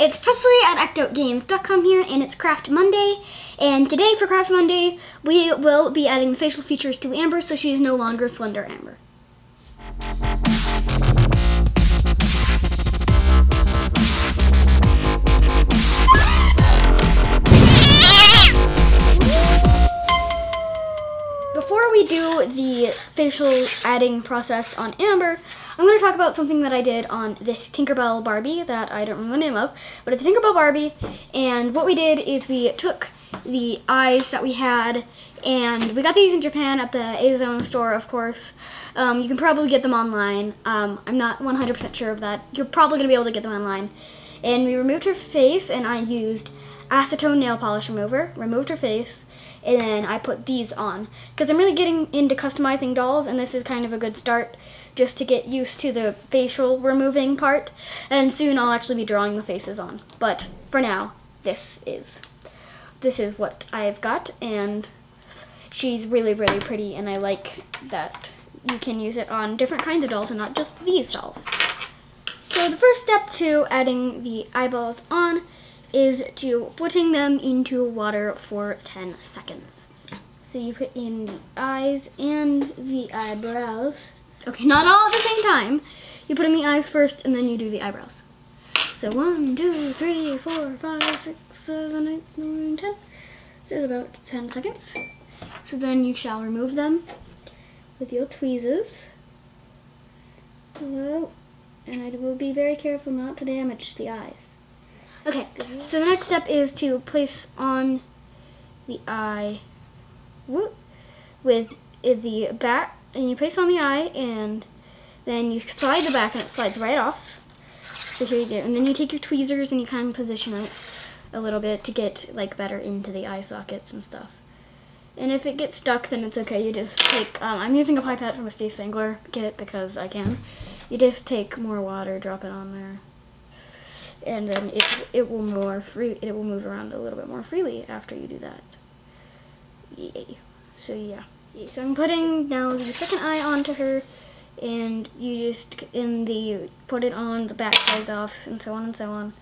it's Presley at ActOutGames.com here, and it's Craft Monday. And today for Craft Monday, we will be adding the facial features to Amber so she's no longer Slender Amber. Before we do the facial adding process on Amber, I'm going to talk about something that I did on this Tinkerbell Barbie that I don't remember the name of, but it's a Tinkerbell Barbie, and what we did is we took the eyes that we had, and we got these in Japan at the A-Zone store, of course. You can probably get them online. I'm not 100% sure of that. You're probably going to be able to get them online. And we removed her face, and I used acetone nail polish remover, removed her face, and then I put these on. Because I'm really getting into customizing dolls, and this is kind of a good start just to get used to the facial removing part. And soon I'll actually be drawing the faces on. But for now, this is what I've got, and she's really, really pretty, and I like that you can use it on different kinds of dolls and not just these dolls. So the first step to adding the eyeballs on is to putting them into water for 10 seconds. So you put in the eyes and the eyebrows. Okay, not all at the same time. You put in the eyes first and then you do the eyebrows. So 1, 2, 3, 4, 5, 6, 7, 8, 9, 10. So it's about 10 seconds. So then you shall remove them with your tweezers. Hello. And I will be very careful not to damage the eyes. Okay, so the next step is to place on the eye with the back, and you place on the eye, and then you slide the back, and it slides right off. So here you go, and then you take your tweezers and you kind of position it a little bit to get like better into the eye sockets and stuff. And if it gets stuck, then it's okay. You just take, I'm using a pipette from a Stay Spangler kit because I can. You just take more water, drop it on there, and then it will move around a little bit more freely after you do that. Yay. So yeah. So I'm putting now the second eye onto her, and you just put it on the back sides off, and so on and so on.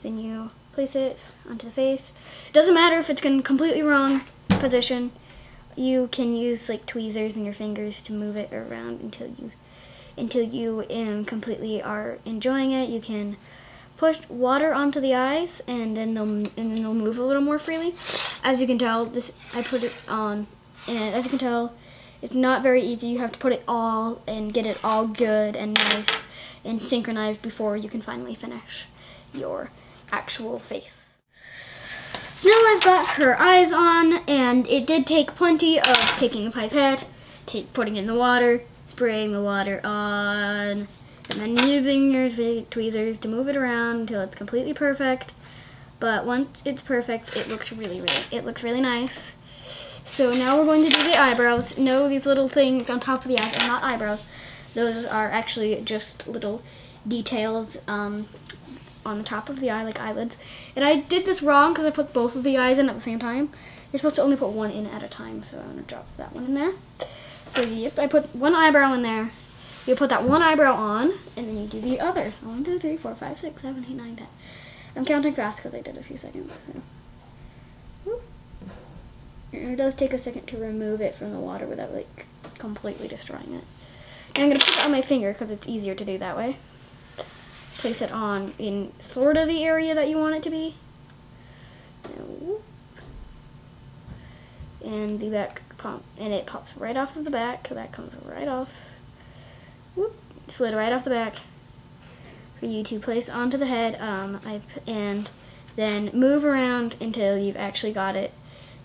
Then you place it onto the face. It doesn't matter if it's in completely wrong position. You can use like tweezers in your fingers to move it around until you completely are enjoying it. You can push water onto the eyes, and then they'll move a little more freely. As you can tell, I put it on, and as you can tell, it's not very easy. You have to put it all and get it all good and nice and synchronized before you can finally finish your actual face. So now I've got her eyes on, and it did take plenty of taking the pipette, putting it in the water, spraying the water on, and then using your tweezers to move it around until it's completely perfect. But once it's perfect, it looks really nice. So now we're going to do the eyebrows. No, these little things on top of the eyes are not eyebrows. Those are actually just little details on the top of the eye, like eyelids. And I did this wrong because I put both of the eyes in at the same time. You're supposed to only put one in at a time, so I'm going to drop that one in there. So yep, I put one eyebrow in there. You put that one eyebrow on, and then you do the others. 1, 2, 3, 4, 5, 6, 7, 8, 9, 10. I'm counting fast because I did a few seconds. So. And it does take a second to remove it from the water without like completely destroying it. And I'm going to put it on my finger because it's easier to do that way. Place it on in sort of the area that you want it to be. And the back pop, and it pops right off of the back. That comes right off. Whoop, slid right off the back for you to place onto the head, and then move around until you've actually got it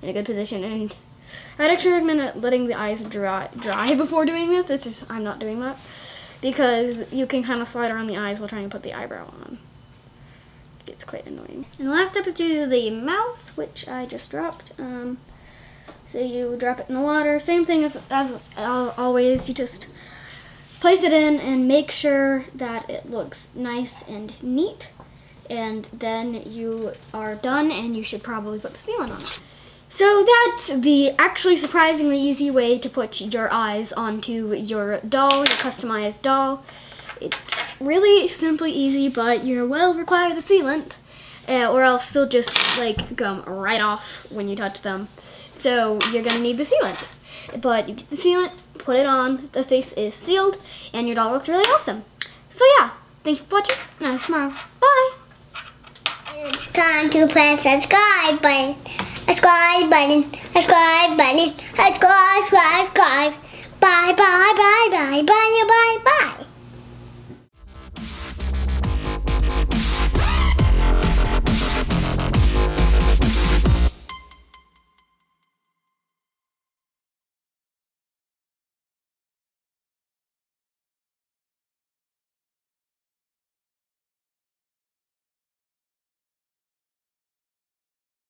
in a good position. And I'd actually recommend letting the eyes dry before doing this. It's just I'm not doing that because you can kind of slide around the eyes while trying to put the eyebrow on. It gets quite annoying. And the last step is to do the mouth, which I just dropped. So you drop it in the water. Same thing as always. You just place it in and make sure that it looks nice and neat. And then you are done, and you should probably put the sealant on it. So that's the actually surprisingly easy way to put your eyes onto your doll, your customized doll. It's really simply easy, but you will require the sealant. or else they'll just like come right off when you touch them. So you're gonna need the sealant. But you get the sealant, put it on, the face is sealed, and your dog looks really awesome. So yeah, thank you for watching, and I'll see you tomorrow. Bye! Time to press subscribe button, subscribe button, subscribe button, subscribe. Bye, bye, bye, bye, bye, bye, bye, bye.